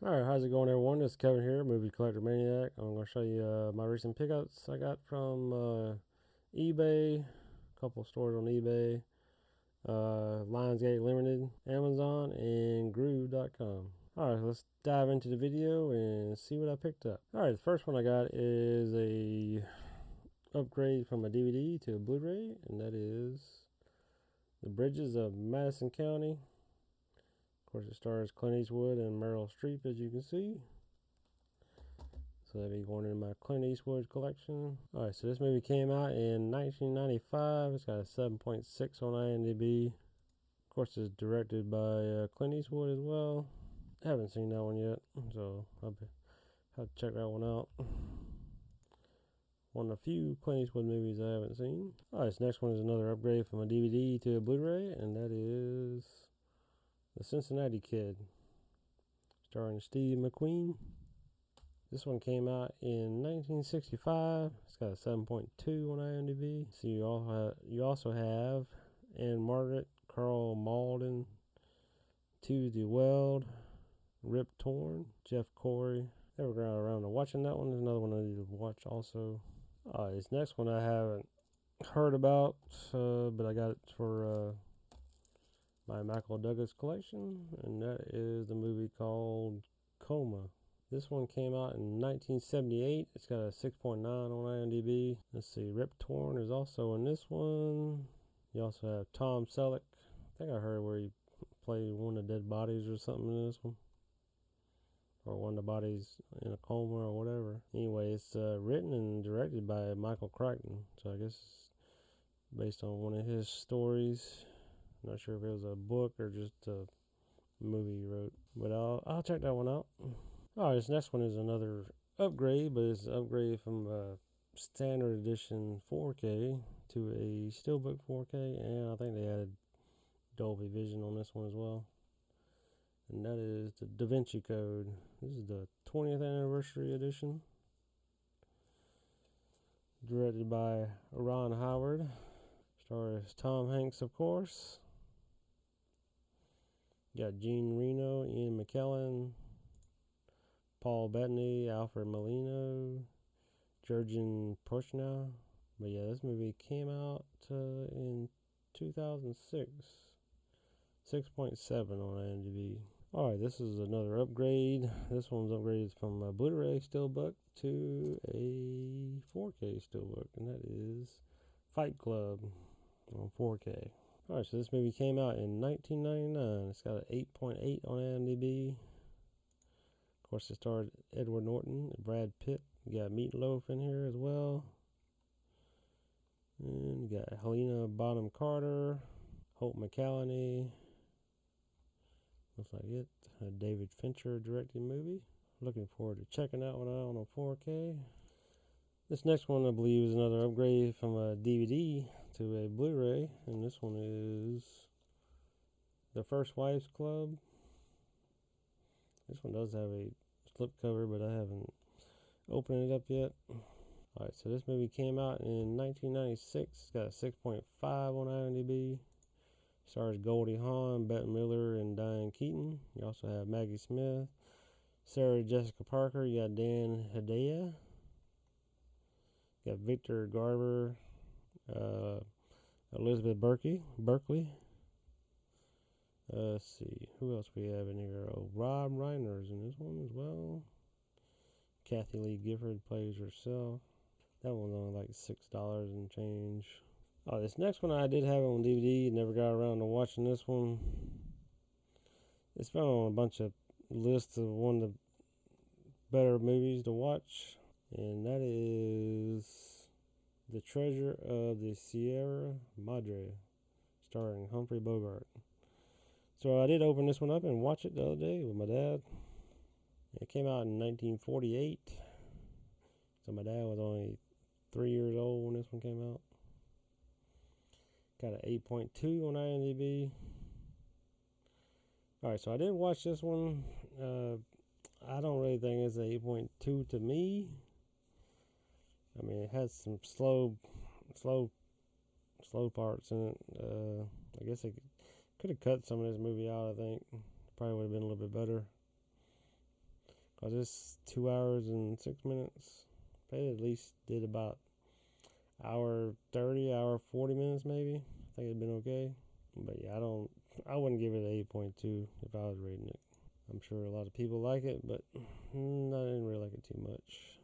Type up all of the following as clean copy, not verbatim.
Alright, how's it going everyone? This is Kevin here, Movie Collector Maniac. I'm going to show you my recent pickups I got from eBay, a couple stores on eBay, Lionsgate Limited, Amazon, and Groove.com. Alright, let's dive into the video and see what I picked up. Alright, the first one I got is a upgrade from a DVD to a Blu-ray, and that is The Bridges of Madison County. Of course, it stars Clint Eastwood and Meryl Streep, as you can see. So that'll be going in my Clint Eastwood collection. Alright, so this movie came out in 1995. It's got a 7.6 on IMDb. Of course, it's directed by Clint Eastwood as well. I haven't seen that one yet, so I'll have to check that one out. One of the few Clint Eastwood movies I haven't seen. Alright, so next one is another upgrade from a DVD to a Blu-ray, and that is The Cincinnati Kid, starring Steve McQueen. This one came out in 1965. It's got a 7.2 on IMDb. So you also have Anne Margaret, Carl Malden, Tuesday Weld, Rip Torn, Jeff Corey. They were around to watching that one. There's another one I need to watch also. This next one I haven't heard about, but I got it for my Michael Douglas collection, and that is the movie called Coma. This one came out in 1978. It's got a 6.9 on IMDb. Let's see, Rip Torn is also in this one. You also have Tom Selleck. I think I heard where he played one of the dead bodies or something in this one, or one of the bodies in a coma or whatever. Anyway, it's written and directed by Michael Crichton, so I guess it's based on one of his stories. I'm not sure if it was a book or just a movie he wrote, but I'll check that one out. Alright, this next one is another upgrade, but it's an upgrade from a standard edition 4K to a SteelBook 4K, and I think they added Dolby Vision on this one as well. And that is the Da Vinci Code. This is the 20th anniversary edition, directed by Ron Howard. Stars Tom Hanks, of course. Got Jean Reno, Ian McKellen, Paul Bettany, Alfred Molina, Jurgen Prochnow. But yeah, this movie came out in 2006. 6.7 on IMDb. Alright, this is another upgrade. This one's upgraded from a Blu-ray SteelBook to a 4K SteelBook, and that is Fight Club on 4K. Alright, so this movie came out in 1999. It's got an 8.8 on IMDb. Of course, it starred Edward Norton, Brad Pitt. You got Meatloaf in here as well. And you got Helena Bonham Carter, Hope McCallany. Looks like it. A David Fincher directed movie. Looking forward to checking that one out on 4K. This next one, I believe, is another upgrade from a DVD to a Blu-ray, and this one is The First Wives Club. This one does have a slipcover, but I haven't opened it up yet. Alright, so this movie came out in 1996. It's got a 6.5 on IMDb. Stars Goldie Hawn, Bette Midler, and Diane Keaton. You also have Maggie Smith, Sarah Jessica Parker. You got Dan Hedaya. You got Victor Garber, Elizabeth Berkley. Let's see, who else we have in here? Oh, Rob Reiner's in this one as well. Kathy Lee Gifford plays herself. That one's only like $6 and change. Oh, this next one I did have on DVD. Never got around to watching this one. It's been on a bunch of lists of one of the better movies to watch, and that is The Treasure of the Sierra Madre, starring Humphrey Bogart. So I did open this one up and watch it the other day with my dad. It came out in 1948. So my dad was only 3 years old when this one came out. Got an 8.2 on IMDb. Alright, so I did watch this one. I don't really think it's an 8.2 to me. I mean, it has some slow parts in it. I guess it could have cut some of this movie out, I think. Probably would have been a little bit better. Cause it's 2 hours and 6 minutes. But it at least did about hour 30, hour 40 minutes maybe. I think it'd been okay. But yeah, I wouldn't give it an 8.2 if I was rating it. I'm sure a lot of people like it, but I didn't really like it too much.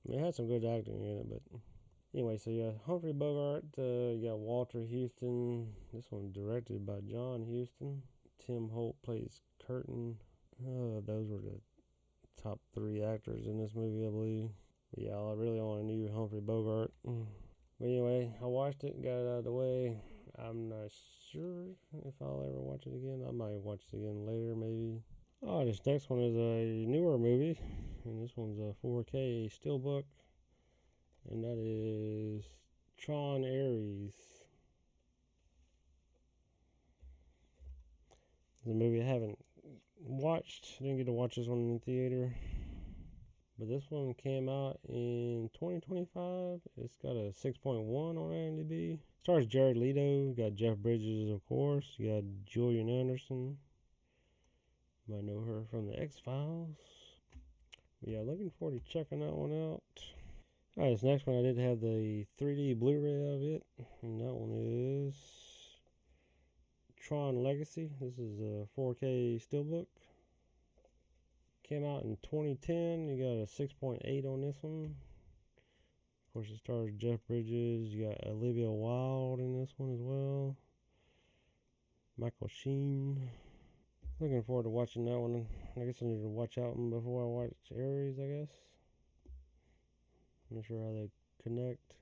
I mean, it had some good acting in it, but anyway, so you got Humphrey Bogart, you got Walter Houston. This one's directed by John Huston. Tim Holt plays Curtin. Those were the top 3 actors in this movie, I believe. But yeah, I really only knew Humphrey Bogart. But anyway, I watched it, got it out of the way. I'm not sure if I'll ever watch it again. I might watch it again later, maybe. Oh, this next one is a newer movie, and this one's a 4K steelbook, and that is Tron Ares. It's a movie I haven't watched. I didn't get to watch this one in the theater, but this one came out in 2025. It's got a 6.1 on IMDb. Stars Jared Leto. You got Jeff Bridges, of course. You got Julian Anderson. Might know her from the X-Files. But yeah, looking forward to checking that one out. Alright, this next one I did have the 3D Blu-ray of it. And that one is Tron Legacy. This is a 4K steelbook. Came out in 2010. You got a 6.8 on this one. Of course, it stars Jeff Bridges. You got Olivia Wilde in this one as well. Michael Sheen. Looking forward to watching that one. I guess I need to watch out one before I watch Ares, I guess. I'm not sure how they connect,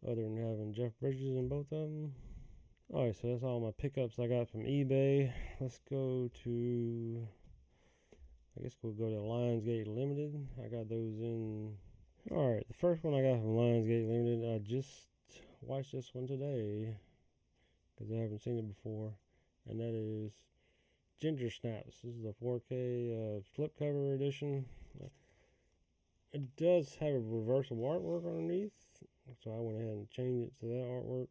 other than having Jeff Bridges in both of them. Alright, so that's all my pickups I got from eBay. Let's go to, I guess we'll go to Lionsgate Limited. I got those in. Alright, the first one I got from Lionsgate Limited, I just watched this one today, because I haven't seen it before. And that is Ginger Snaps. This is a 4K slipcover edition. It does have a reversible artwork underneath, so I went ahead and changed it to that artwork.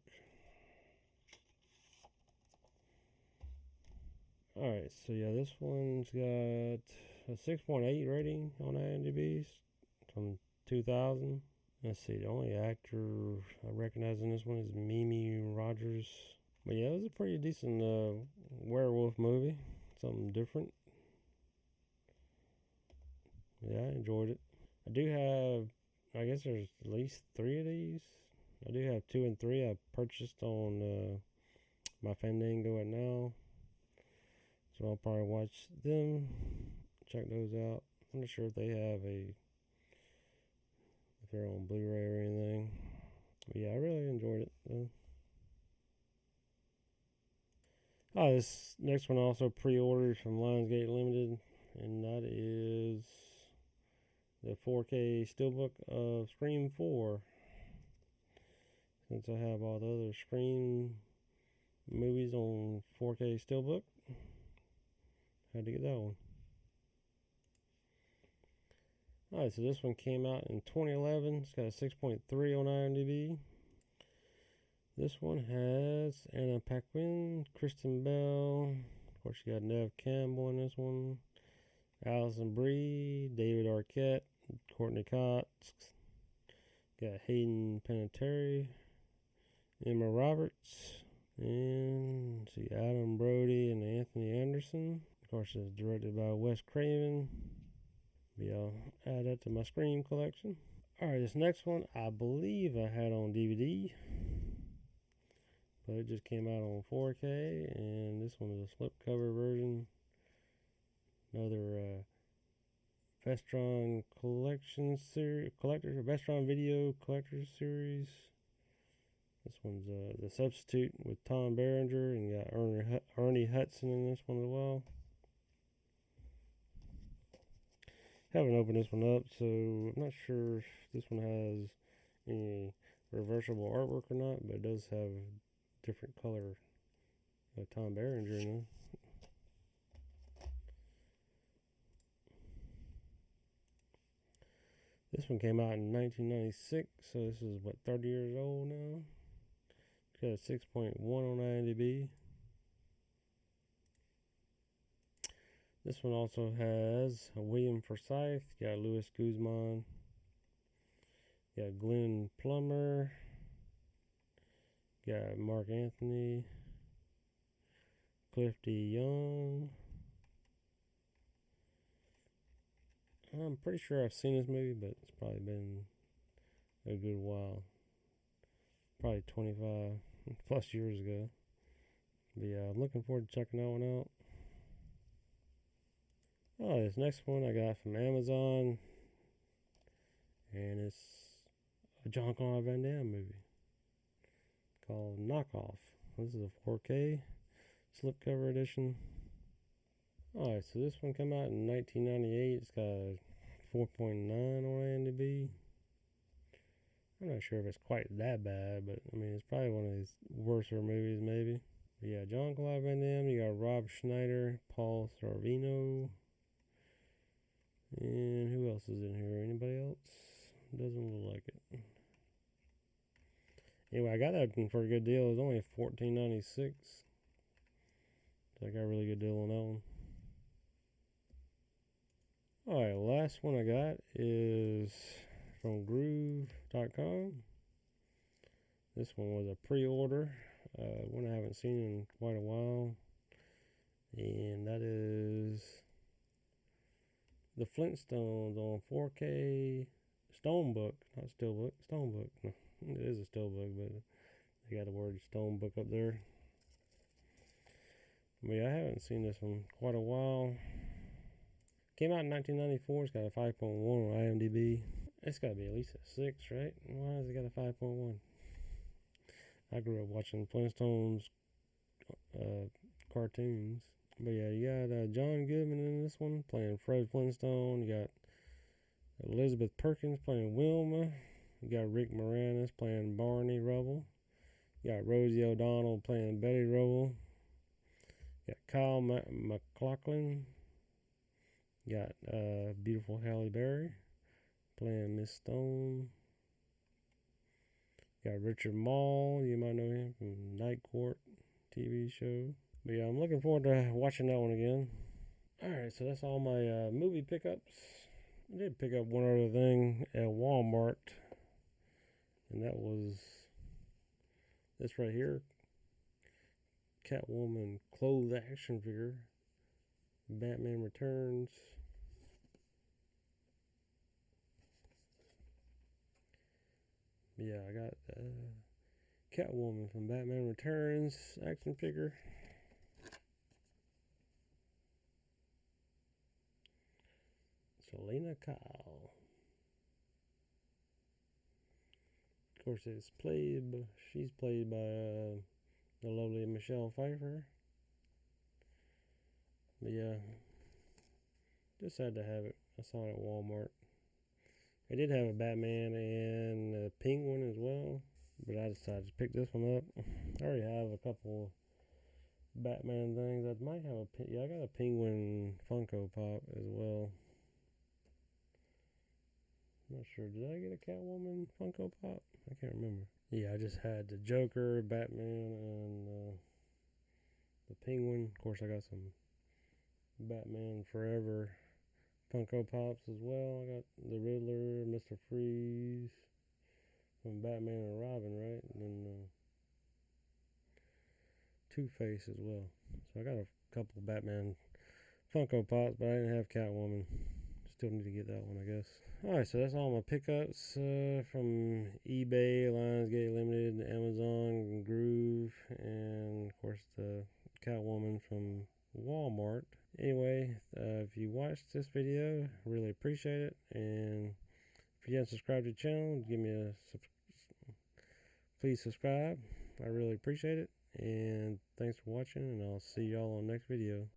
Alright, so yeah, this one's got a 6.8 rating on IMDb from 2000. Let's see, the only actor I recognize in this one is Mimi Rogers. But yeah, it was a pretty decent werewolf movie. Something different. Yeah, I enjoyed it. I do have, I guess there's at least 3 of these. I do have 2 and 3 I purchased on my Fandango at now. So I'll probably watch them, check those out. I'm not sure if they have if they're on Blu-ray or anything. But yeah, I really enjoyed it though. Oh, this next one also pre-ordered from Lionsgate Limited, and that is the 4K steelbook of Scream 4. Since I have all the other Scream movies on 4K steelbook, had to get that one. Alright, so this one came out in 2011. It's got a 6.3 on IMDb. This one has Anna Paquin, Kristen Bell. Of course, you got Neve Campbell in this one. Alison Brie, David Arquette, Courtney Cox. Got Hayden Panettiere, Emma Roberts, and let's see, Adam Brody and Anthony Anderson. Of course, it's directed by Wes Craven. Maybe I'll add that to my Scream collection. Alright, this next one I believe I had on DVD, but it just came out on 4K, and this one is a slipcover version. Another Vestron collection series, Vestron video collector series. This one's The Substitute with Tom Berenger, and you got Ernie Hudson in this one as well. Haven't opened this one up, so I'm not sure if this one has any reversible artwork or not, but it does have different color Tom Berenger in it. This one came out in 1996, so this is what, 30 years old now. It's got a 6.1 on IMDb. This one also has William Forsythe, got Louis Guzman, got Glenn Plummer, got Mark Anthony, Cliff D. Young. I'm pretty sure I've seen this movie, but it's probably been a good while. Probably 25 plus years ago. But yeah, I'm looking forward to checking that one out. Oh, this next one I got from Amazon. And it's a Jean-Claude Van Damme movie called Knockoff. This is a 4K slipcover edition. Alright, so this one came out in 1998. It's got a 4.9 on IMDb. I'm not sure if it's quite that bad, but I mean, it's probably one of his worser movies, maybe. But yeah, Jean-Claude Van Damme. You got Rob Schneider, Paul Sorvino, and who else is in here? Anybody else? Doesn't look like it. Anyway, I got that one for a good deal. It was only $14.96. So I got a really good deal on that one. Alright, last one I got is from groove.com. This one was a pre-order. One I haven't seen in quite a while. And that is the Flintstones on 4K SteelBook. Not SteelBook, SteelBook. No, it is a SteelBook, but they got the word SteelBook up there. But yeah, I haven't seen this one quite a while. Came out in 1994. It's got a 5.1 on IMDb. It's got to be at least a 6, right? Why has it got a 5.1? I grew up watching Flintstones cartoons. But yeah, you got John Goodman in this one playing Fred Flintstone. You got Elizabeth Perkins playing Wilma. You got Rick Moranis playing Barney Rubble. You got Rosie O'Donnell playing Betty Rubble. You got Kyle MacLachlan. You got beautiful Halle Berry playing Miss Stone. You got Richard Mall. You might know him from Night Court TV show. But yeah, I'm looking forward to watching that one again. Alright, so that's all my movie pickups. I did pick up one other thing at Walmart. And that was this right here. Catwoman clothed action figure. Batman Returns. Yeah, I got Catwoman from Batman Returns action figure. Selena Kyle. Of course, she's played by the lovely Michelle Pfeiffer. But yeah, just had to have it. I saw it at Walmart. I did have a Batman and a Penguin as well, but I decided to pick this one up. I already have a couple Batman things. I might have I got a Penguin Funko Pop as well. I'm not sure. Did I get a Catwoman Funko Pop? I can't remember. Yeah, I just had the Joker, Batman, and the Penguin. Of course, I got some Batman Forever Funko Pops as well. I got the Riddler, Mr. Freeze from Batman and Robin, right? And then Two-Face as well. So I got a couple Batman Funko Pops, but I didn't have Catwoman. Still need to get that one, I guess. Alright, so that's all my pickups from eBay, Lionsgate Limited, Amazon, Groove, and of course the Catwoman from Walmart. Anyway, if you watched this video, really appreciate it. And if you haven't subscribed to the channel, give me please subscribe. I really appreciate it. And thanks for watching, and I'll see y'all on the next video.